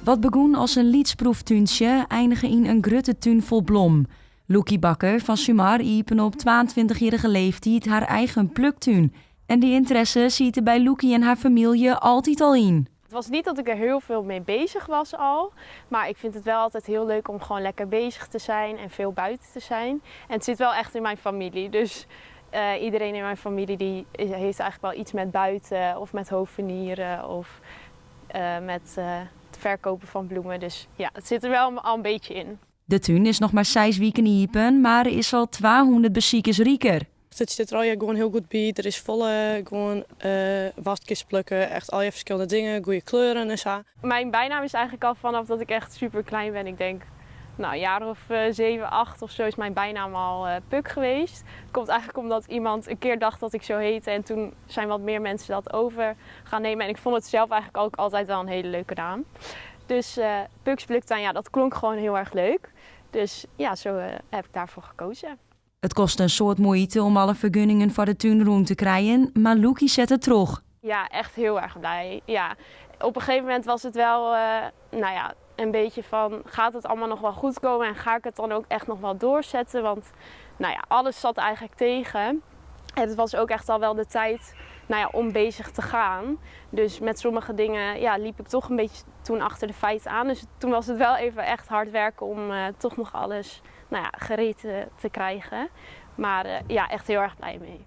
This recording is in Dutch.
Wat begon als een lietsproeftuintje eindigen in een grutte tuin vol blom. Loekie Bakker van Sumar iepen op 22-jarige leeftijd haar eigen pluktuin. En die interesse ziet er bij Loekie en haar familie altijd al in. Het was niet dat ik er heel veel mee bezig was al, maar ik vind het wel altijd heel leuk om gewoon lekker bezig te zijn en veel buiten te zijn. En het zit wel echt in mijn familie, dus iedereen in mijn familie die heeft eigenlijk wel iets met buiten of met hovenieren of met het verkopen van bloemen. Dus ja, het zit er wel al een beetje in. De tuin is nog maar 6 weken iepen, maar er is al 200 bezoekers rieker. Het zit er al gewoon heel goed bij. Er is volle gewoon wastkist plukken, echt al je verschillende dingen, goede kleuren en zo. Mijn bijnaam is eigenlijk al vanaf dat ik echt super klein ben. Ik denk, nou, een jaar of 7, 8 of zo is mijn bijnaam al Puk geweest. Het komt eigenlijk omdat iemand een keer dacht dat ik zo heette en toen zijn wat meer mensen dat over gaan nemen. En ik vond het zelf eigenlijk ook altijd wel een hele leuke naam. Dus Puks Pluktuin, ja, dat klonk gewoon heel erg leuk. Dus ja, zo heb ik daarvoor gekozen. Het kost een soort moeite om alle vergunningen voor de tuin rond te krijgen, maar Loekie zet het terug. Ja, echt heel erg blij. Ja, op een gegeven moment was het wel een beetje van, gaat het allemaal nog wel goed komen en ga ik het dan ook echt nog wel doorzetten? Want alles zat eigenlijk tegen. En het was ook echt al wel de tijd om bezig te gaan. Dus met sommige dingen liep ik toch een beetje toen achter de feiten aan. Dus toen was het wel even echt hard werken om toch nog alles gereed te krijgen. Maar echt heel erg blij mee.